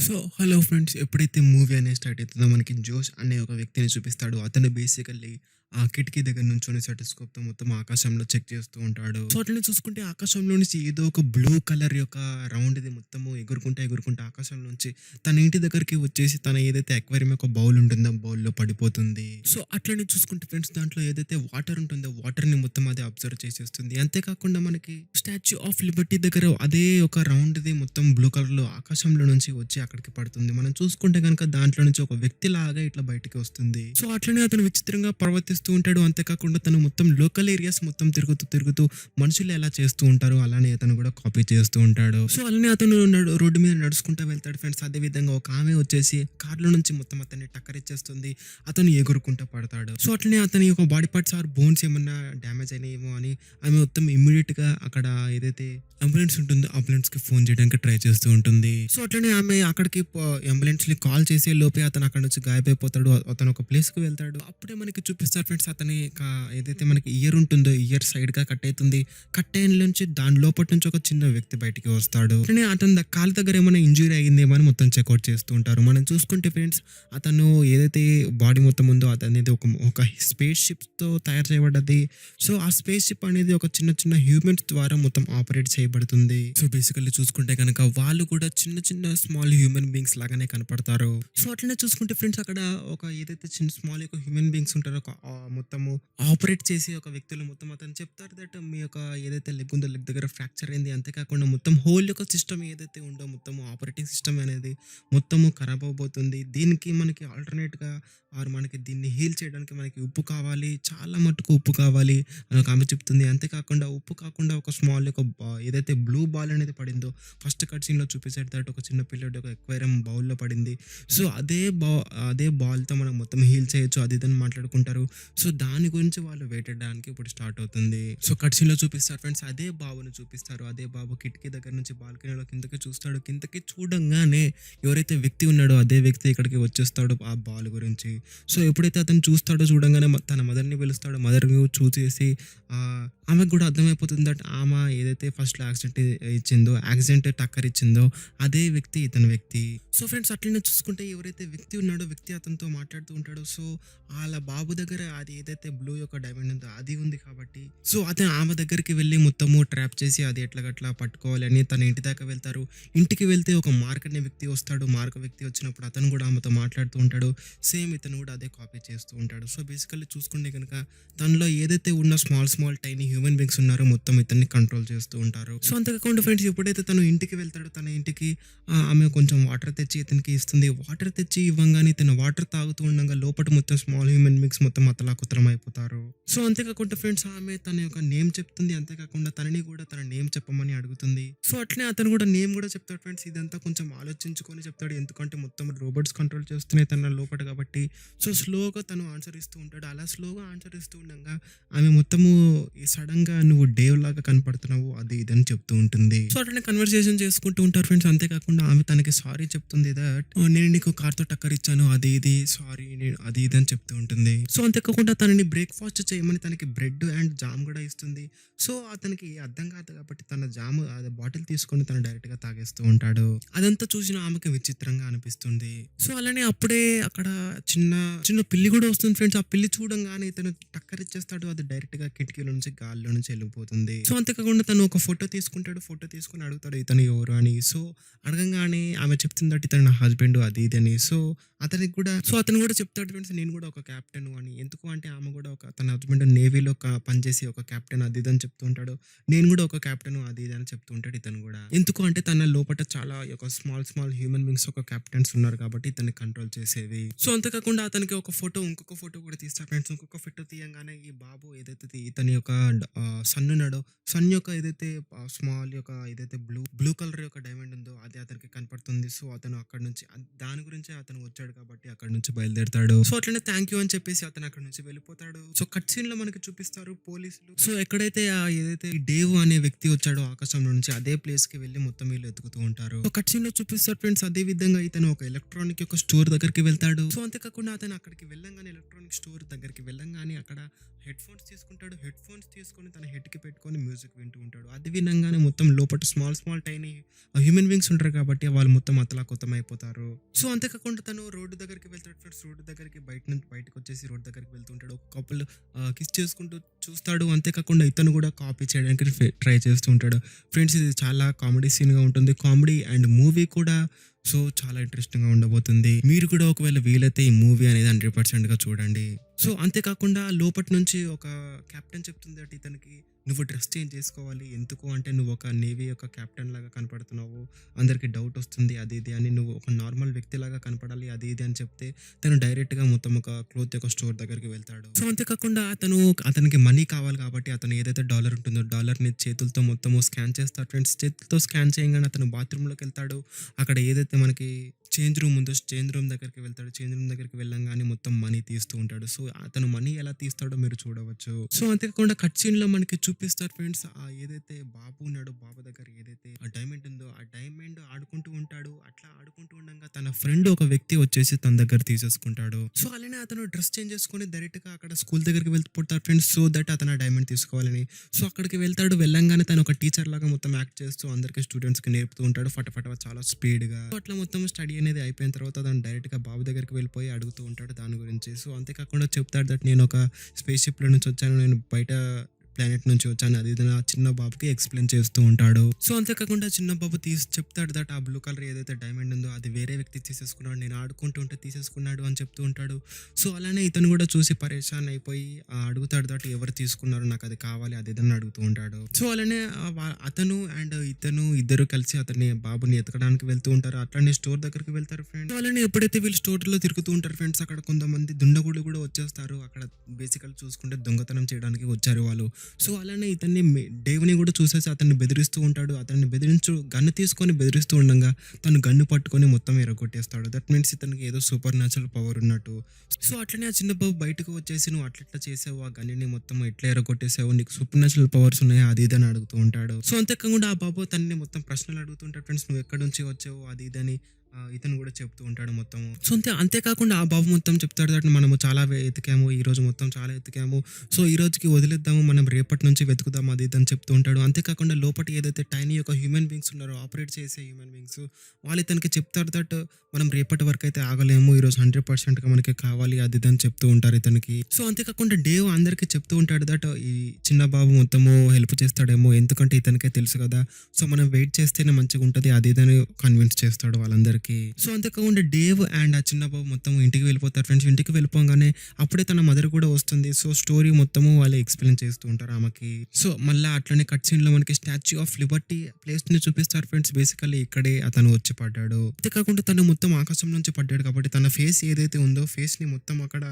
So, hello friends. ఎప్పుడైతే movie అనేది start అయితదో మనకి జోష్ అనే ఒక వ్యక్తిని చూపిస్తాడు. అతను బేసికల్లీ ఆ కిటికీ దగ్గర నుంచొని స్టెతస్కోప్‌తో మొత్తం ఆకాశంలో చెక్ చేస్తూ ఉంటాడు. సో, అట్లనే చూసుకుంటే ఆకాశంలో నుంచి ఏదో ఒక బ్లూ కలర్ యొక్క రౌండ్‌ది మొత్తము ఎగురుకుంటా ఆకాశంలోంచి తన ఇంటి దగ్గరికి వచ్చేసి తన ఏదైతే అక్వేరియం యొక్క బౌల్ ఉంటుందో బౌల్‌లో పడిపోతుంది. సో, అట్లనే చూసుకుంటే ఫ్రెండ్స్ దాంట్లో ఏదైతే వాటర్ ఉంటుందో వాటర్‌ని మొత్తం అది అబ్జర్వ్ చేసేస్తుంది. అంతేకాకుండా మనకి స్టాచ్యూ ఆఫ్ లిబర్టీ దగ్గర అదే ఒక రౌండ్‌ది మొత్తం బ్లూ కలర్‌లో ఆకాశంలో నుంచి వచ్చి అక్కడికి పడుతుంది. మనం చూసుకుంటే గనుక దాంట్లో నుంచి ఒక వ్యక్తిలాగా ఇట్లా బయటికి వస్తుంది. సో, అట్లనే అతను విచిత్రంగా ప్రవర్తిస్తూ ఉంటాడు. అంతేకాకుండా తను మొత్తం లోకల్ ఏరియాస్ మొత్తం తిరుగుతూ మనుషులు ఎలా చేస్తూ ఉంటారో అలానే అతను కూడా కాపీ చేస్తూ ఉంటాడు. సో, అలానే అతను రోడ్డు మీద నడుచుకుంటూ వెళ్తాడు ఫ్రెండ్స్. అదే విధంగా ఒక ఆమె వచ్చేసి కార్‌లో నుంచి మొత్తం అతన్ని టక్కరిచ్చేస్తుంది. అతను ఎగురుకుంటూ పడతాడు. సో, అట్లనే అతని యొక్క బాడీ పార్ట్స్ ఆర్ బోన్స్ ఏమన్నా డ్యామేజ్ అయినాయేమో అని ఆమె మొత్తం ఇమ్మీడియేట్‌గా అక్కడ ఏదైతే అంబులెన్స్ ఉంటుందో అంబులెన్స్‌కి ఫోన్ చేయడానికి ట్రై చేస్తూ ఉంటుంది. సో, అట్లనే ఆమె అక్కడికి అంబులెన్స్‌ని కాల్ చేసే లోపే అతను అక్కడి నుంచి గాయమైపోతాడు. అతను ఒక ప్లేస్‌కి వెళ్తాడు. అప్పుడే మనకి చూపిస్తారు ఫ్రెండ్స్ అతని ఏదైతే మనకి ఇయర్ ఉంటుందో ఇయర్ సైడ్‌గా కట్ అయితుంది. కట్ అయిన నుంచి దాని లోపటి నుంచి ఒక చిన్న వ్యక్తి బయటికి వస్తాడు. అట్లనే అతని కాలు దగ్గర ఏమైనా ఇంజ్యూరీ అయిందేమో అని మొత్తం చెక్‌ఔట్ చేస్తూ ఉంటారు. మనం చూసుకుంటే ఫ్రెండ్స్ అతను ఏదైతే బాడీ మొత్తం ఉందో అదనేది ఒక స్పేస్ షిప్‌తో తయారు చేయబడ్డది. సో, ఆ స్పేస్ షిప్ అనేది ఒక చిన్న హ్యూమన్స్ ద్వారా మొత్తం ఆపరేట్ చేయబడుతుంది. సో, బేసికల్లీ చూసుకుంటే గనక వాళ్ళు కూడా చిన్న స్మాల్ హ్యూమన్ బీయింగ్స్ లాగానే కనపడతారు. సో, అట్లనే చూసుకుంటే ఫ్రెండ్స్ అక్కడ ఒక ఏదైతే చిన్న స్మాల్ యొక్క హ్యూమన్ బీయింగ్స్ ఉంటారో ఒక మొత్తము ఆపరేట్ చేసే ఒక వ్యక్తులు మొత్తం అతను చెప్తారు దట్ మీ యొక్క ఏదైతే లెగ్ ఉందో లెగ్ దగ్గర ఫ్రాక్చర్ అయింది. అంతేకాకుండా మొత్తం హోల్ యొక్క సిస్టమ్ ఏదైతే ఉందో మొత్తం ఆపరేటింగ్ సిస్టమ్ అనేది మొత్తము ఖరాబ్ అవబోతుంది. దీనికి మనకి ఆల్టర్‌నేట్‌గా మనకి దీన్ని హీల్ చేయడానికి మనకి ఉప్పు కావాలి. చాలా మట్టుకు ఉప్పు కావాలి అని ఒక ఆమె చెప్తుంది. అంతేకాకుండా ఉప్పు కాకుండా ఒక స్మాల్ యొక్క ఏదైతే బ్లూ బాల్ అనేది పడిందో ఫస్ట్ కట్ సీన్‌లో చూపిసాడు దట్ ఒక చిన్న పిల్లోడి ఒక అక్వేరియం బౌల్‌లో పడింది. సో, అదే బాల్‌తో మనం మొత్తం హీల్ చేయొచ్చు అది ఇది అని మాట్లాడుకుంటారు. సో, దాని గురించి వాళ్ళు వేటాడడానికి ఇప్పుడు స్టార్ట్ అవుతుంది. సో, కట్ సీన్‌లో చూపిస్తారు ఫ్రెండ్స్ అదే బాబుని చూపిస్తారు. అదే బాబు కిటికీ దగ్గర నుంచి బాల్కనీలో కిందకి చూస్తాడు. కిందకి చూడంగానే ఎవరైతే వ్యక్తి ఉన్నాడో అదే వ్యక్తి ఇక్కడికి వచ్చేస్తాడు ఆ బాల్ గురించి. సో, ఎప్పుడైతే అతను చూస్తాడో చూడంగానే తన మదర్‌ని పిలుస్తాడు. మదర్‌ని చూసేసి ఆమెకు కూడా అర్థమైపోతుంది దట్ ఆమె ఏదైతే ఫస్ట్‌లో యాక్సిడెంట్ టక్కర్ ఇచ్చిందో అదే వ్యక్తి ఇతని వ్యక్తి. సో, ఫ్రెండ్స్ అట్లనే చూసుకుంటే ఎవరైతే వ్యక్తి ఉన్నాడో వ్యక్తి అతనితో మాట్లాడుతూ ఉంటాడో సో, ఆళ్ళ బాబు దగ్గర అది ఏదైతే బ్లూ యొక్క డైమండ్ ఉందో అది ఉంది కాబట్టి సో, అతను ఆమె దగ్గరికి వెళ్లి మొత్తము ట్రాప్ చేసి అది ఎట్లాగట్లా పట్టుకోవాలి అని తన ఇంటి దాకా వెళ్తారు. ఇంటికి వెళ్తే ఒక మార్క్ అనే వ్యక్తి వస్తాడు. మార్క్ వ్యక్తి వచ్చినప్పుడు అతను కూడా ఆమెతో మాట్లాడుతూ ఉంటాడు. సేమ్ ఇతను కూడా అదే కాపీ చేస్తూ ఉంటాడు. సో, బేసికల్లీ చూసుకుంటే గనుక తనలో ఏదైతే ఉన్న స్మాల్ టైనీ హ్యూమన్ బీయింగ్స్ ఉన్నారో మొత్తం ఇతన్ని కంట్రోల్ చేస్తూ ఉంటారు. సో, అంతేకాకుండా ఫ్రెండ్స్ ఎప్పుడైతే తను ఇంటికి వెళ్తాడో తన ఇంటికి ఆమె కొంచెం వాటర్ తెచ్చి ఇతనికి ఇస్తుంది. వాటర్ తెచ్చి ఇవ్వంగానే ఇతను వాటర్ తాగుతూ ఉండంగా లోపట మొత్తం స్మాల్ హ్యూమన్ బీయింగ్స్ మొత్తం అతలాకుతలం అయిపోతారు. సో, అంతేకాకుండా ఫ్రెండ్స్ ఆమె తన యొక్క నేమ్ చెప్తుంది. అంతేకాకుండా తనని కూడా తన నేమ్ చెప్పమని అడుగుతుంది. సో, అట్లనే అతను కూడా నేమ్ కూడా చెప్తాడు ఫ్రెండ్స్. ఇదంతా కొంచెం ఆలోచించుకొని చెప్తాడు. ఎందుకంటే మొత్తం రోబోట్స్ కంట్రోల్ చేస్తున్నాయి తన లోపట కాబట్టి. సో, స్లోగా తను ఆన్సర్ ఇస్తూ ఉంటాడు. అలా స్లోగా ఆన్సర్ ఇస్తూ ఉండంగా ఆమె మొత్తము సడెన్‌గా నువ్వు డేవ్ లాగా కనపడుతున్నావు అది ఇది అని చెప్తూ ఉంటుంది. సో, అట్లనే కన్వర్సేషన్ చేసుకుంటూ ఉంటారు ఫ్రెండ్స్. అంతేకాకుండా ఆమె తనకి సారీ చెప్తుంది దట్ నేను నీకు కార్‌తో టక్కర్ ఇచ్చాను అది ఇది సారీ నేను అది ఇది అని చెప్తూ ఉంటుంది. సో, అంతేకాకుండా తనని బ్రేక్‌ఫాస్ట్ చేయమని తనకి బ్రెడ్ అండ్ జామ్ కూడా ఇస్తుంది. సో, అతనికి అర్థం కాదు కాబట్టి తన జామ్ అది బాటిల్ తీసుకొని తను డైరెక్ట్‌గా తాగేస్తూ ఉంటాడు. అదంతా చూసిన ఆమెకి విచిత్రంగా అనిపిస్తుంది. సో, అలానే అప్పుడే అక్కడ చిన్న పిల్లి కూడా వస్తుంది ఫ్రెండ్స్. ఆ పిల్లి చూడంగానే ఇతను టక్కర్ ఇచ్చేస్తాడు. అది డైరెక్ట్‌గా కిటికీలో నుంచి గాల్లో నుంచి వెళ్ళిపోతుంది. సో, అంతేకాకుండా తను ఒక ఫోటో తీసుకుంటాడు. ఫోటో తీసుకొని అడుగుతాడు ఇతను ఎవరు అని. సో, అడగంగానే ఆమె చెప్తుంది దట్ ఇతను నా హస్బెండ్ అది ఇది అని. సో, అతను కూడా చెప్తాడు ఫ్రెండ్స్ నేను కూడా ఒక కెప్టెన్ అని. ఎందుకు అంటే ఆమె కూడా తన హస్బెండ్ నేవీలో పనిచేసి ఒక కెప్టెన్ అది ఇది అని చెప్తూ ఉంటాడు. నేను కూడా ఒక కెప్టెన్ అది ఇది అని చెప్తూ ఉంటాడు ఇతను కూడా. ఎందుకు అంటే తన లోపట చాలా ఒక స్మాల్ హ్యూమన్ బీయింగ్స్ ఒక కెప్టెన్స్ ఉన్నారు కాబట్టి ఇతన్ని కంట్రోల్ చేసేవి. సో, అంతేకాకుండా అతనికి ఇంకొక ఫోటో కూడా తీస్తారు ఫ్రెండ్స్. ఇంకొక ఫోటో తీయంగానే ఈ బాబు ఏదైతే ఇతని యొక్క సన్ ఉన్నాడో సన్ యొక్క ఏదైతే స్మాల్ యొక్క ఏదైతే బ్లూ కలర్ యొక్క డైమండ్ ఉందో అది అతనికి కనపడుతుంది. సో, అతను అక్కడి నుంచి దాని గురించే అతను వచ్చాడు కాబట్టి అక్కడి నుంచి బయలుదేరుతాడు. సో, అట్లనే థ్యాంక్ యూ అని చెప్పేసి అతను అక్కడి నుంచి వెళ్ళిపోతాడు. సో కట్ సీన్ లో మనకి చూపిస్తారు పోలీసులు. సో ఎక్కడైతే ఏదైతే ఈ డేవ్ అనే వ్యక్తి వచ్చాడో ఆకాశంలో నుంచి అదే ప్లేస్ కి వెళ్ళి మొత్తం వీళ్ళు ఎతుకుతూ ఉంటారు. సో కట్ సీన్ లో చూపిస్తారు ఫ్రెండ్స్. అదే విధంగా ఇతను ఒక ఎలక్ట్రానిక్ యొక్క స్టోర్ దగ్గరికి వెళ్తాడు. సో అంతేకాకుండా అతను అక్కడికి వెళ్ళంగానే ఎలక్ట్రానిక్ స్టోర్ దగ్గరికి వెళ్ళంగానే అక్కడ హెడ్ ఫోన్స్ తీసుకుంటాడు. హెడ్ ఫోన్స్ తీసుకొని తన హెడ్ కి పెట్టుకొని మ్యూజిక్ వింటూ ఉంటాడు. అది వినంగానే మొత్తం లోపల స్మాల్ టైనీ హ్యూమన్ బీయింగ్స్ ఉంటారు కాబట్టి వాళ్ళు మొత్తం అతలాకుతలం అయిపోతారు. సో అంతేకాకుండా తను రోడ్డు దగ్గరికి వెళ్తాడు ఫ్రెండ్స్. రోడ్డు దగ్గరికి బయటకు వచ్చేసి రోడ్డు దగ్గరికి వెళ్తూ ఉంటాడు. ఒక కపుల్ కిస్ చేసుకుంటూ చూస్తాడు. అంతేకాకుండా ఇతను కూడా కాపీ చేయడానికి ట్రై చేస్తూ ఉంటాడు. ఫ్రెండ్స్ ఇది చాలా కామెడీ సీన్ గా ఉంటుంది. కామెడీ అండ్ మూవీ కూడా సో చాలా ఇంట్రెస్టింగ్ గా ఉండబోతుంది. మీరు కూడా ఒకవేళ వీలైతే ఈ మూవీ అనేది 100% గా చూడండి. సో అంతేకాకుండా లోపటి నుంచి ఒక కెప్టెన్ చెప్తుంది అంటే ఇతనికి నువ్వు డ్రెస్ చేంజ్ చేసుకోవాలి. ఎందుకు అంటే నువ్వు ఒక నేవీ యొక్క కెప్టెన్ లాగా కనపడుతున్నావు, అందరికి డౌట్ వస్తుంది అది ఇది అని, నువ్వు ఒక నార్మల్ వ్యక్తి లాగా కనపడాలి అది ఇది అని చెప్తే తను డైరెక్ట్ గా మొత్తం ఒక క్లోత్ యొక్క స్టోర్ దగ్గరికి వెళ్తాడు. సో అంతేకాకుండా అతనికి మనీ కావాలి కాబట్టి అతను ఏదైతే డాలర్ ఉంటుందో డాలర్ ని చేతులతో మొత్తము స్కాన్ చేస్తాడు ఫ్రెండ్స్. చేతులతో స్కాన్ చేయగానే అతను బాత్రూమ్ లోకి వెళ్తాడు. అక్కడ ఏదైతే మనకి చేంజ్ రూమ్ ఉందో చేంజ్ రూమ్ దగ్గరికి వెళ్తాడు. చేంజ్ రూమ్ దగ్గరికి వెళ్ళంగానే మొత్తం మనీ తీస్తూ ఉంటాడు. సో అతను మనీ ఎలా తీస్తాడో మీరు చూడవచ్చు. సో అంతేకాకుండా కట్ సీన్ లో మనకి చూపిస్తారు ఫ్రెండ్స్. ఏదైతే బాబు ఉన్నాడో బాబు దగ్గర ఏదైతే ఆ డైమండ్ ఉందో ఆ డైమండ్ ఆడుకుంటూ ఉంటాడు. అట్లా ఆడుకుంటూ ఉండగా తన ఫ్రెండ్ ఒక వ్యక్తి వచ్చేసి తన దగ్గర తీసేసుకుంటాడు. సో అలానే అతను డ్రెస్ చేంజ్ చేసుకుని డైరెక్ట్ గా అక్కడ స్కూల్ దగ్గరికి వెళ్ళిపోతాడు ఫ్రెండ్స్. సో దట్ అతను ఆ డైమండ్ తీసుకోవాలని. సో అక్కడికి వెళ్తాడు. వెళ్ళంగానే తను ఒక టీచర్ లాగా మొత్తం యాక్ట్ చేస్తూ అందరికి స్టూడెంట్స్ కి నేర్పుతూ ఉంటాడు ఫటాఫట చాలా స్పీడ్ గా. అట్లా మొత్తం స్టడీ అనేది అయిపోయిన తర్వాత తను డైరెక్ట్ గా బాబు దగ్గరికి వెళ్ళిపోయి అడుగుతూ ఉంటాడు దాని గురించి. సో అంతేకాకుండా చెప్తాడు దట్ నేను ఒక స్పేస్ షిప్ లో నుంచి వచ్చాను, నేను బయట ప్లానెట్ నుంచి వచ్చాను అది ఇది ఆ చిన్న బాబుకి ఎక్స్ప్లెయిన్ చేస్తూ ఉంటాడు. సో అంతేకాకుండా చిన్న బాబు చెప్తాడు దట్ ఆ బ్లూ కలర్ ఏదైతే డైమండ్ ఉందో అది వేరే వ్యక్తి తీసేసుకున్నాడు, నేను ఆడుకుంటూ ఉంటే తీసేసుకున్నాడు అని చెప్తూ ఉంటాడు. సో అలానే ఇతను కూడా చూసి పరేషాన్ అయిపోయి అడుగుతాడు దట్ ఎవరు తీసుకున్నారు, నాకు అది కావాలి అది ఇదని అడుగుతూ ఉంటాడు. సో అలానే అతను అండ్ ఇతను ఇద్దరు కలిసి అతన్ని బాబుని ఎతకడానికి వెళ్తూ ఉంటారు. అట్లనే స్టోర్ దగ్గరికి వెళ్తారు ఫ్రెండ్స్. అలానే ఎప్పుడైతే వీళ్ళు స్టోర్ లో తిరుగుతూ ఉంటారు ఫ్రెండ్స్, అక్కడ కొంతమంది దుండగుళ్ళు కూడా వచ్చేస్తారు. అక్కడ బేసికల్ చూసుకుంటే దొంగతనం చేయడానికి వచ్చారు వాళ్ళు. సో అలానే ఇతన్ని డేవ్ని కూడా చూసేసి అతన్ని బెదిరిస్తూ ఉంటాడు. అతన్ని గన్ను తీసుకొని బెదిరిస్తూ ఉండగా తను గన్ను పట్టుకొని మొత్తం ఎరగొట్టేస్తాడు. దట్ మీన్స్ ఇతనికి ఏదో సూపర్ న్యాచురల్ పవర్ ఉన్నట్టు. సో అట్లనే ఆ చిన్న బాబు బయటకు వచ్చేసి నువ్వు అట్లా చేసావు, ఆ గన్నుని మొత్తం ఎట్లా ఎరగొట్టేసావు, నీకు సూపర్ న్యాచురల్ పవర్స్ ఉన్నాయి అది ఇది అని అడుగుతూ ఉంటాడు. సో అంతేకాకుండా ఆ బాబు తనని మొత్తం ప్రశ్నలు అడుగుతుంటాడు ఫ్రెండ్స్, నువ్వు ఎక్కడి నుంచి వచ్చావు అది ఇదని ఇతను కూడా చెప్తూ ఉంటాడు మొత్తం. సో అంతేకాకుండా ఆ బాబు మొత్తం చెప్తాడు దట్ మనము చాలా ఎతికాము, ఈ రోజు మొత్తం చాలా ఎతికాము, సో ఈ రోజుకి వదిలేద్దాము, మనం రేపటి నుంచి వెతుకుదాం అది ఇదని చెప్తూ ఉంటాడు. అంతేకాకుండా లోపల ఏదైతే టైనీ యొక్క హ్యూమన్ బీయింగ్స్ ఉన్నారో ఆపరేట్ చేసే హ్యూమన్ బీయింగ్స్ వాళ్ళు ఇతనికి చెప్తారు దట్ మనం రేపటి వరకు అయితే ఆగలేము, ఈరోజు 100% మనకి కావాలి అది ఇదని చెప్తూ ఉంటారు ఇతనికి. సో అంతేకాకుండా డేవ్ అందరికీ చెప్తూ ఉంటాడు దట్ ఈ చిన్న బాబు మొత్తము హెల్ప్ చేస్తాడేమో, ఎందుకంటే ఇతనికే తెలుసు కదా, సో మనం వెయిట్ చేస్తేనే మంచిగా ఉంటుంది అది ఇదని కన్విన్స్ చేస్తాడు వాళ్ళందరికీ. సో అంతేకాకుండా డేవ్ అండ్ ఆ చిన్న బాబు మొత్తం ఇంటికి వెళ్ళిపోతారు ఫ్రెండ్స్. ఇంటికి వెళ్ళిపోగానే అప్పుడే తన మదర్ కూడా వస్తుంది. సో స్టోరీ మొత్తము వాళ్ళు ఎక్స్ప్లెయిన్ చేస్తూ ఉంటారు ఆమెకి. సో మళ్ళీ అట్లనే కట్ సీన్ లో మనకి స్టాచ్యూ ఆఫ్ లిబర్టీ ప్లేస్ ని చూపిస్తారు ఫ్రెండ్స్. బేసికల్లీ ఇక్కడే అతను వచ్చి పడ్డాడు. అంతేకాకుండా తను మొత్తం ఆకాశం నుంచి పడ్డాడు కాబట్టి తన ఫేస్ ఏదైతే ఉందో ఫేస్ ని మొత్తం అక్కడ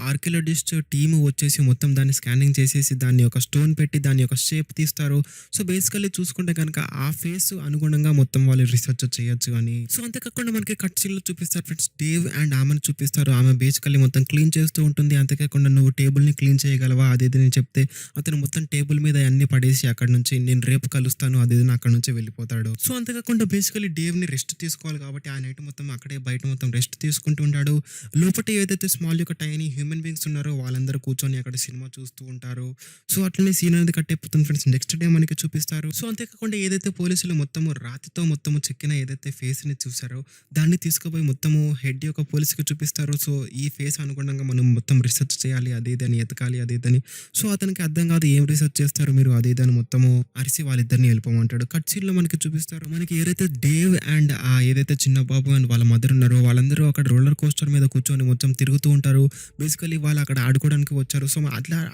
ఆర్కియోలజిస్ట్ టీమ్ వచ్చేసి మొత్తం దాన్ని స్కానింగ్ చేసేసి దాన్ని ఒక స్టోన్ పెట్టి దాని యొక్క షేప్ తీస్తారు. సో బేసికల్లీ చూసుకుంటే కనుక ఆ ఫేస్ అనుగుణంగా మొత్తం వాళ్ళు రీసెర్చ్ చేయొచ్చు అని. సో అంతేకాకుండా మనకి కట్ సీన్ లో చూపిస్తారు ఫ్రెండ్స్. డేవ్ అండ్ ఆమెను చూపిస్తారు. ఆమె బేసికల్లీ మొత్తం క్లీన్ చేస్తూ ఉంటుంది. అంతేకాకుండా నువ్వు టేబుల్ ని క్లీన్ చేయగలవా అది ఇది అని చెప్తే అతను మొత్తం టేబుల్ మీద అన్ని పడేసి అక్కడ నుంచి నేను రేపు కలుస్తాను అది ఇది అక్కడ నుంచి వెళ్ళిపోతాడు. సో అంతేకాకుండా బేసికల్లీ డేవ్ ని రెస్ట్ తీసుకోవాలి కాబట్టి ఆ నైట్ మొత్తం అక్కడే బయట మొత్తం రెస్ట్ తీసుకుంటూ ఉంటాడు. లోపల ఏదైతే స్మాల్ యొక్క టైనీ హ్యూమన్ బీయింగ్స్ ఉన్నారో వాళ్ళందరూ కూర్చొని అక్కడ సినిమా చూస్తూ ఉంటారు. సో అట్లనే సీన్ అనేది కట్టేపోతుంది ఫ్రెండ్స్. నెక్స్ట్ డే మనకి చూపిస్తారు. సో అంతేకాకుండా ఏదైతే పోలీసులు మొత్తము రాతితో మొత్తము చెక్కిన ఏదైతే ఫేస్ ని చూసారో దాన్ని తీసుకుపోయి మొత్తము హెడ్ యొక్క పోలీసుకి చూపిస్తారు. సో ఈ ఫేస్ అనుగుణంగా మనం మొత్తం రీసెర్చ్ చేయాలి అది ఇదని ఎతకాలి అది ఇదని. సో అతనికి అర్థం కాదు ఏం రీసెర్చ్ చేస్తారు మీరు అది ఇదని మొత్తము అరిసి వాళ్ళిద్దరిని వెళ్ళిపోమంటాడు. కట్ సీన్ లో మనకి చూపిస్తారు. మనకి ఏదైతే డేవ్ అండ్ ఏదైతే చిన్న బాబు అండ్ వాళ్ళ మదర్ ఉన్నారో వాళ్ళందరూ అక్కడ రోలర్ కోస్టర్ మీద కూర్చొని మొత్తం తిరుగుతూ ఉంటారు. బేసికలీ వాళ్ళు అక్కడ ఆడుకోవడానికి వచ్చారు. సో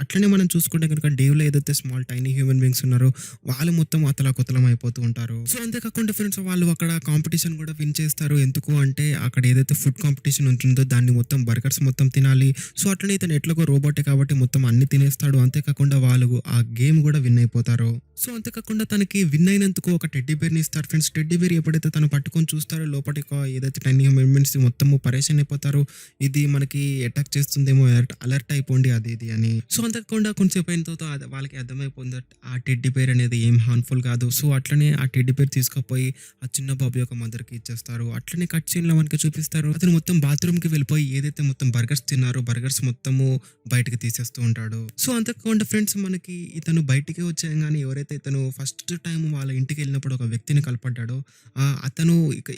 అట్లనే మనం చూసుకుంటే కనుక డేవ్ లో ఏదైతే స్మాల్ టైనీ హ్యూమన్ బీయింగ్స్ ఉన్నారో వాళ్ళు మొత్తం అతలాకుతలం అయిపోతూ ఉంటారు. సో అంతేకాకుండా ఫ్రెండ్స్ వాళ్ళు అక్కడ కాంపిటీషన్ కూడా విన్ చేస్తారు. ఎందుకు అంటే అక్కడ ఏదైతే ఫుడ్ కాంపిటీషన్ ఉంటుందో దాన్ని మొత్తం బర్గర్స్ మొత్తం తినాలి. సో అట్లనే ఇతను ఎట్లాగో రోబోటే కాబట్టి మొత్తం అన్ని తినేస్తాడు. అంతేకాకుండా వాళ్ళు ఆ గేమ్ కూడా విన్ అయిపోతారు. సో అంతేకాకుండా తనకి విన్ అయినందుకు ఒక టెడ్డీ బేర్ ని ఇస్తారు ఫ్రెండ్స్. టెడ్డీ బేర్ ఎప్పుడైతే తను పట్టుకొని చూస్తారో లోపలికి ఏదైతే టైనీ హ్యూమన్ బీయింగ్స్ మొత్తము పరేషాన్ అయిపోతారు. ఇది మనకి అటాక్ చేస్తుంది వస్తుందేమో అలర్ట్ అయిపోండి అది ఇది అని. సో, అంతేకాకుండా కొంచెంసేపు అయిన తర్వాత వాళ్ళకి అర్థమైపోయింది దట్ ఆ టెడ్డీ బేర్ అనేది ఏం హార్మ్‌ఫుల్ కాదు. సో, అట్లనే ఆ టెడ్డీ బేర్ తీసుకుపోయి ఆ చిన్న బాబు యొక్క మదర్‌కి ఇచ్చేస్తారు. అట్లనే కట్ సీన్‌లో మనకి చూపిస్తారు. అతను మొత్తం బాత్రూమ్‌కి వెళ్ళిపోయి ఏదైతే మొత్తం బర్గర్స్ తిన్నారో బర్గర్స్ మొత్తము బయటకి తీసేస్తూ ఉంటాడు. సో, అంతేకాకుండా ఫ్రెండ్స్ మనకి ఇతను బయటికి వచ్చేయంగానే ఎవరైతే ఇతను ఫస్ట్ టైమ్ వాళ్ళ ఇంటికెళ్ళినప్పుడు ఒక వ్యక్తిని కనపడ్డాడో అతను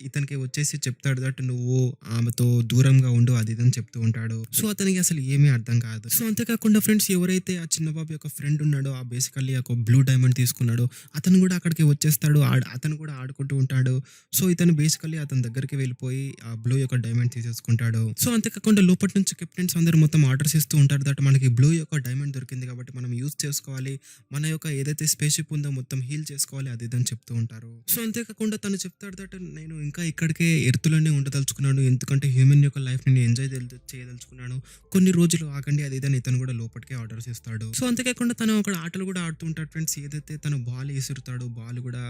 ఇతనికి వచ్చేసి చెప్తాడు దట్ నువ్వు ఆమెతో దూరంగా ఉండు అది ఇది అని చెప్తూ ఉంటాడు. సో, అతనికి అసలు ఏమీ అర్థం కాదు. సో, అంతేకాకుండా ఫ్రెండ్స్ ఎవరైతే ఆ చిన్న బాబు యొక్క ఫ్రెండ్ ఉన్నాడో బేసికల్లీ ఒక బ్లూ డైమండ్ తీసుకున్నాడో అతను కూడా అక్కడికి వచ్చేస్తాడు. అతను కూడా ఆడుకుంటూ ఉంటాడు. సో, ఇతను బేసికల్లీ అతని దగ్గరికి వెళ్ళిపోయి ఆ బ్లూ యొక్క డైమండ్ తీసేసుకుంటాడు. సో, అంతేకాకుండా లోపటి నుంచి కెప్టెన్స్ అందరూ మొత్తం ఆర్డర్స్ ఇస్తూ ఉంటారు దట్ మనకి బ్లూ యొక్క డైమండ్ దొరికింది కాబట్టి మనం యూజ్ చేసుకోవాలి. మన యొక్క ఏదైతే స్పేస్ షిప్ ఉందో మొత్తం హీల్ చేసుకోవాలి అది ఇది అని చెప్తూ ఉంటారు. సో, అంతేకాకుండా తను చెప్తాడు దట్ నేను ఇంకా ఇక్కడికే ఎర్త్‌లోనే ఉండదలుచుకున్నాను. ఎందుకంటే హ్యూమన్ యొక్క లైఫ్‌ని నేను ఎంజాయ్ చేయదలుచుకున్నాను. కొన్ని రోజులు ఆగండి అది ఇది అని ఇతను కూడా లోపటికే ఆర్డర్స్ ఇస్తాడు. సో, అంతేకాకుండా తను అక్కడ ఆటలు కూడా ఆడుతూ ఉంటాడు ఫ్రెండ్స్. ఏదైతే తను బాల్ ఇసురుతాడో బాల్ కూడా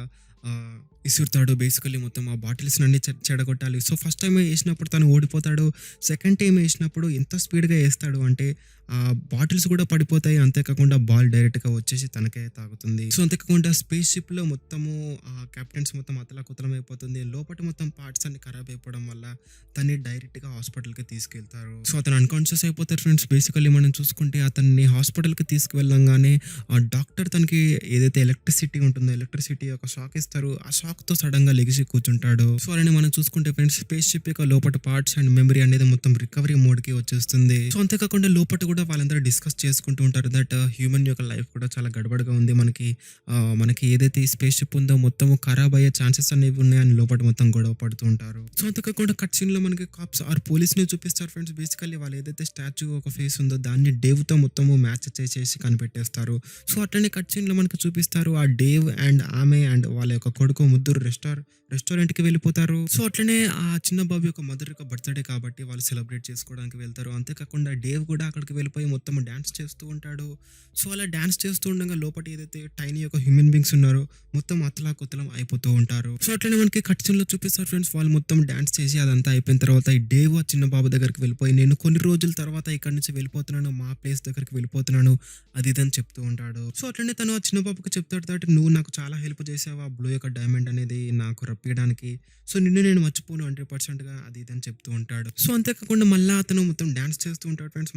ఇసురుతాడు. బేసికల్లీ మొత్తం ఆ బాటిల్స్‌నన్నీ చెడగొట్టాలి. సో, ఫస్ట్ టైమ్ ఏసినప్పుడు తను ఓడిపోతాడు. సెకండ్ టైమ్ ఏసినప్పుడు ఎంత స్పీడ్‌గా ఏస్తాడు అంటే బాటిల్స్ కూడా పడిపోతాయి. అంతేకాకుండా బాల్ డైరెక్ట్‌గా వచ్చేసి తనకే తాకుతుంది. సో, అంతేకాకుండా స్పేస్ షిప్‌లో మొత్తము కెప్టెన్స్ మొత్తం అతలాకుతలం అయిపోతుంది. లోపట మొత్తం పార్ట్స్ అన్ని ఖరాబ్ అయిపోవడం వల్ల తన్ని డైరెక్ట్‌గా హాస్పిటల్‌కి తీసుకెళ్తారు. సో, అతను అన్‌కాన్షియస్ అయిపోతారు ఫ్రెండ్స్. బేసికల్లీ మనం చూసుకుంటే అతన్ని హాస్పిటల్‌కి తీసుకువెళ్ళంగానే ఆ డాక్టర్ తనకి ఏదైతే ఎలక్ట్రిసిటీ ఉంటుందో ఎలక్ట్రిసిటీ ఒక షాక్ ఇస్తారు. ఆ షాక్‌తో సడెన్‌గా లెగిసి కూర్చుంటాడు. సో, అలానే మనం చూసుకుంటే ఫ్రెండ్స్ స్పేస్ షిప్ యొక్క లోపట పార్ట్స్ అండ్ మెమరీ అనేది మొత్తం రికవరీ మోడ్‌కి వచ్చేస్తుంది. సో, అంతేకాకుండా లోపట కూడా వాళ్ళందరూ డిస్కస్ చేసుకుంటూ ఉంటారు దట్ హ్యూమన్ యొక్క లైఫ్ కూడా చాలా గడబడగా ఉంది. మనకి ఏదైతే ఈ స్పేస్ షిప్ ఉందో మొత్తం ఖరాబ్ అయ్యే ఛాన్సెస్ అనేవి ఉన్నాయని లోపట మొత్తం గొడవ పడుతూ ఉంటారు. సో, అంతేకాకుండా కట్ సీన్‌లో మనకి కాప్స్ పోలీస్‌ని చూపిస్తారు ఫ్రెండ్స్. బేసికల్లీ వాళ్ళు ఏదైతే స్టాచ్యూ ఒక ఫేస్ ఉందో దాన్ని డేవ్‌తో మొత్తము మ్యాచ్ చేసేసి కనిపెట్టేస్తారు. సో, అట్లనే కట్ సీన్‌లో మనకి చూపిస్తారు ఆ డేవ్ అండ్ ఆమె అండ్ వాళ్ళ యొక్క కొడుకు ముగ్గురు రెస్టారెంట్‌కి వెళ్ళిపోతారు. సో, అట్లనే ఆ చిన్న బాబు యొక్క మదర్ యొక్క బర్త్‌డే కాబట్టి వాళ్ళు సెలబ్రేట్ చేసుకోవడానికి వెళ్తారు. అంతేకాకుండా డేవ్ కూడా అక్కడికి వెళ్ళిపోయి మొత్తం డాన్స్ చేస్తూ ఉంటాడు. సో, అలా డాన్స్ చేస్తూ ఉండగా లోపట ఏదైతే టైనీ యొక్క హ్యూమన్ బీయింగ్స్ ఉన్నారో మొత్తం అతలాకుతలం అయిపోతూ ఉంటారు. సో, అట్లనే మనకి కట్ సీన్‌లో చూపిస్తారు ఫ్రెండ్స్. వాళ్ళు మొత్తం డాన్స్ చేసి అదంతా అయిపోయిన తర్వాత ఈ డేవ్ ఆ చిన్న బాబు దగ్గరికి వెళ్ళిపోయి నేను కొన్ని రోజుల తర్వాత ఇక్కడి నుంచి వెళ్ళిపోతున్నాను. మా ప్లేస్ దగ్గరికి వెళ్ళిపోతున్నాను. అది ఇది అని చెప్తూ ఉంటాడు. సో, అట్లనే తను ఆ చిన్న బాబుకి చెప్తాడు దట్ నువ్వు నాకు చాలా హెల్ప్ చేసావు. ఆ బ్లూ యొక్క డైమండ్ అనేది నాకు రప్పియడానికి. సో, నిన్ను నేను మర్చిపోను 100%గా అది ఇది అని చెప్తూ ఉంటాడు. సో, అంతేకాకుండా మళ్ళా అతను మొత్తం డాన్స్ చేస్తూ ఉంటాడు ఫ్రెండ్స్.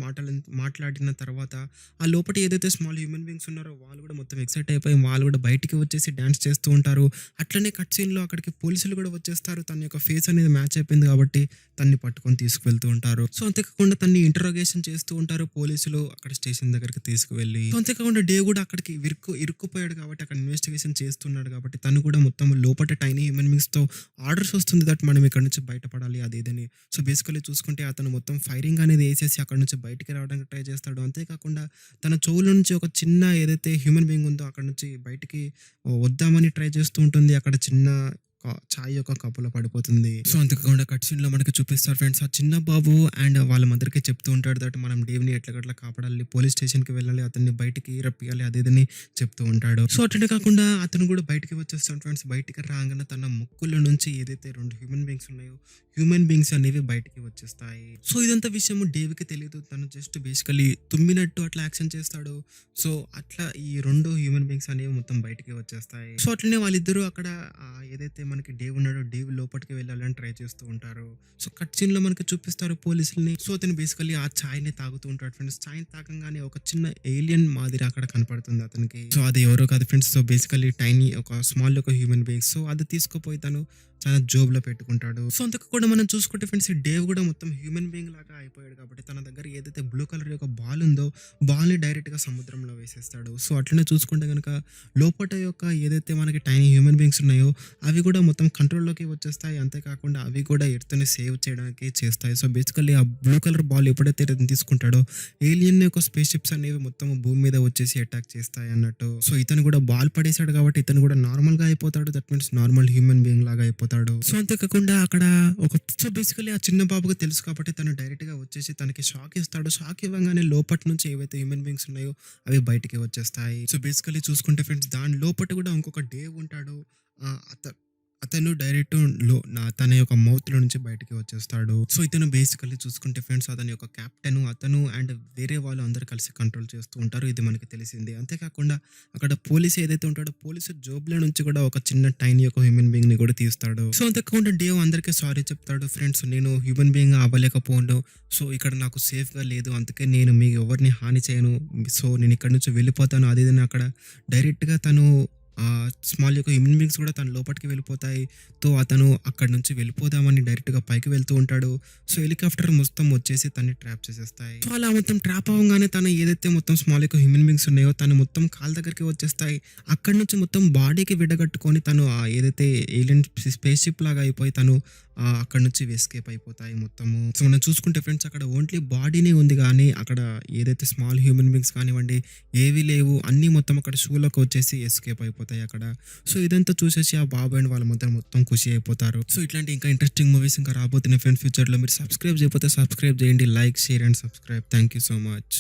మాట్లాడిన తర్వాత ఆ లోపట ఏదైతే స్మాల్ హ్యూమన్ బీయింగ్స్ ఉన్నారో వాళ్ళు కూడా మొత్తం ఎక్సైట్ అయిపోయి వాళ్ళు కూడా బయటికి వచ్చేసి డాన్స్ చేస్తూ ఉంటారు. అట్లనే కట్ సీన్‌లో అక్కడికి పోలీసులు కూడా వచ్చేస్తారు. తన యొక్క ఫేస్ అనేది మ్యాచ్ అయిపోయింది కాబట్టి తన్ని పట్టుకొని తీసుకువెళ్తూ ఉంటారు. సో, అంతేకాకుండా తన్ని ఇంటరోగేషన్ చేస్తూ ఉంటారు పోలీసులు అక్కడ స్టేషన్ దగ్గరికి తీసుకువెళ్ళి. సో, అంతేకాకుండా డేవ్ కూడా అక్కడికి ఇరుక్కుపోయాడు కాబట్టి అక్కడ ఇన్వెస్టిగేషన్ చేస్తున్నాడు కాబట్టి తను కూడా మొత్తం లోపట టైనీ హ్యూమన్ బీయింగ్స్‌తో ఆర్డర్స్ వస్తుంది దట్ మనం ఇక్కడ నుంచి బయటపడాలి అది ఇదని. సో, బేసికల్లీ చూసుకుంటే అతను మొత్తం ఫైరింగ్ అనేది ఏసేసి అక్కడి నుంచి బయటికి రావడానికి ట్రై చేస్తాడు. అంతేకాకుండా తన చెవుల నుంచి ఒక చిన్న ఏదైతే హ్యూమన్ బీయింగ్ ఉందో అక్కడి నుంచి బయటికి వద్దామని ట్రై చేస్తూ ఉంటుంది. అక్కడ చిన్న చాయ్ యొక్క కప్పులో పడిపోతుంది. సో, అంతేకాకుండా కట్ సీన్‌లో మనకి చూపిస్తారు ఫ్రెండ్స్. ఆ చిన్న బాబు అండ్ వాళ్ళ మదర్‌కి చెప్తూ ఉంటాడు దట్ మనం డేవ్‌ని ఎట్లాగట్లా కాపాడాలి. పోలీస్ స్టేషన్‌కి వెళ్ళాలి. అతన్ని బయటికి రప్పియాలి అది ఇదని చెప్తూ ఉంటాడు. సో, అట్లనే కాకుండా అతను కూడా బయటికి వచ్చేస్తాడు ఫ్రెండ్స్. బయటికి రాగానే తన ముక్కులో నుంచి ఏదైతే 2 హ్యూమన్ బీయింగ్స్ ఉన్నాయో హ్యూమన్ బీయింగ్స్ అనేవి బయటికి వచ్చేస్తాయి. సో, ఇదంతా విషయం డేవ్‌కి తెలీదు. తను జస్ట్ బేసికల్లీ తుమ్మినట్టు అట్లా యాక్షన్ చేస్తాడు. సో, అట్లా ఈ 2 హ్యూమన్ బీయింగ్స్ అనేవి మొత్తం బయటికి వచ్చేస్తాయి. సో, అట్లనే వాళ్ళిద్దరూ అక్కడ ఏదైతే మనకి డేవ్ ఉన్నాడో డేవ్ లోపటికి వెళ్ళాలని ట్రై చేస్తూ ఉంటారు. సో, కట్ సీన్‌లో మనకి చూపిస్తారు పోలీసుల్ని. సో, అతను బేసికల్లీ ఆ చాయ్‌ని తాగుతూ ఉంటాడు ఫ్రెండ్స్. చాయ్‌ని తాగంగానే ఒక చిన్న ఏలియన్ మాదిరి అక్కడ కనపడుతుంది అతనికి. సో, అది ఎవరో కాదు ఫ్రెండ్స్. సో, బేసికల్లీ టైనీ ఒక స్మాల్ ఒక హ్యూమన్ బీయింగ్. సో, అది తీసుకుపోయి తను తన జోబులో పెట్టుకుంటాడు. సో, అంతకు మనం చూసుకుంటే ఫ్రెండ్స్ ఈ డేవ్ కూడా మొత్తం హ్యూమన్ బీయింగ్ లాగా అయిపోయాడు కాబట్టి తన దగ్గర ఏదైతే బ్లూ కలర్ యొక్క బాల్ ఉందో బాల్‌ని డైరెక్ట్‌గా సముద్రంలో వేసేస్తాడు. సో, అట్లనే చూసుకుంటే గనుక లోపట యొక్క ఏదైతే మనకి టైనీ హ్యూమన్ బీయింగ్స్ ఉన్నాయో అవి కూడా మొత్తం కంట్రోల్‌లోకి వచ్చేస్తాయి. అంతేకాకుండా అవి కూడా ఎర్త్‌ని సేవ్ చేయడానికి చేస్తాయి. సో, బేసికల్లీ ఆ బ్లూ కలర్ బాల్ ఎప్పుడైతే ఇతను తీసుకుంటాడో ఏలియన్ యొక్క స్పేస్ షిప్స్ అనేవి మొత్తం భూమి మీద వచ్చేసి అటాక్ చేస్తాయి అన్నట్టు. సో, ఇతను కూడా బాల్ పడేసాడు కాబట్టి ఇతను కూడా నార్మల్‌గా అయిపోతాడు. That means normal human being లాగా అయిపోతాడు. సో, అంతేకాకుండా అక్కడ సో, బేసికల్లీ ఆ చిన్న బాబుకి తెలుసు కాబట్టి తను డైరెక్ట్‌గా వచ్చేసి తనకి షాక్ ఇస్తాడు. షాక్ ఇవ్వంగానే లోపటి నుంచి ఏవైతే హ్యూమన్ బీయింగ్స్ ఉన్నాయో అవి బయటికి వచ్చేస్తాయి. సో, బేసికల్లీ చూసుకుంటే ఫ్రెండ్స్ దాని లోపట కూడా ఇంకొక డేవ్ ఉంటాడు. ఆహ్, అత అతను డైరెక్ట్ తన యొక్క మౌత్‌లో నుంచి బయటికి వచ్చేస్తాడు. సో, ఇతను బేసికల్లీ చూసుకుంటే ఫ్రెండ్స్ అతని యొక్క కెప్టెను, అతను అండ్ వేరే వాళ్ళు అందరూ కలిసి కంట్రోల్ చేస్తూ ఉంటారు. ఇది మనకి తెలిసిందే. అంతేకాకుండా అక్కడ పోలీస్ ఏదైతే ఉంటాడో పోలీసు జోబులో నుంచి కూడా ఒక చిన్న టైనీ ఒక హ్యూమన్ బీయింగ్‌ని కూడా తీస్తాడు. సో, అంతేకాకుండా డేవ్ అందరికీ సారీ చెప్తాడు. ఫ్రెండ్స్ నేను హ్యూమన్ బీయింగ్ అవ్వలేకపోయాను. సో, ఇక్కడ నాకు సేఫ్‌గా లేదు. అందుకే నేను మీ ఎవరిని హాని చేయను. సో, నేను ఇక్కడి నుంచి వెళ్ళిపోతాను. అది ఇది అని అక్కడ డైరెక్ట్‌గా తను స్మాల్ యొక్క హ్యూమన్ బీయింగ్స్ కూడా తన లోపటికి వెళ్ళిపోతాయి. అతను అక్కడి నుంచి వెళ్ళిపోదామని డైరెక్ట్‌గా పైకి వెళ్తూ ఉంటాడు. సో, హెలికాప్టర్ మొత్తం వచ్చేసి తనని ట్రాప్ చేసేస్తాయి. సో, అలా మొత్తం ట్రాప్ అవ్వంగానే తను ఏదైతే మొత్తం స్మాల్ యొక్క హ్యూమన్ బీయింగ్స్ ఉన్నాయో తను మొత్తం కాళ్ళ దగ్గరికి వచ్చేస్తాయి. అక్కడి నుంచి మొత్తం బాడీకి విడగట్టుకొని తను ఏదైతే ఏలియన్ స్పేస్ షిప్ లాగా అయిపోయి తను అక్కడి నుంచి ఎస్కేప్ అయిపోతాయి మొత్తము. సో, మనం చూసుకుంటే ఫ్రెండ్స్ అక్కడ ఓన్లీ బాడీనే ఉంది గానీ అక్కడ ఏదైతే స్మాల్ హ్యూమన్ బీయింగ్స్ కానివ్వండి ఏవి లేవు. అన్నీ మొత్తం అక్కడ షూలోకి వచ్చేసి ఎస్కేప్ అయిపోతాయి అక్కడ. సో, ఇదంతా చూసేసి ఆ బాబు అండ్ వాళ్ళ మధ్య మొత్తం ఖుషి అయిపోతారు. సో, ఇట్లాంటి ఇంకా ఇంట్రెస్టింగ్ మూవీస్ ఇంకా రాబోతున్నాయి ఫ్రెండ్స్ ఫ్యూచర్‌లో. మీరు సబ్స్క్రైబ్ చేయకపోతే సబ్స్క్రైబ్ చేయండి. Like, share and subscribe. Thank you so much.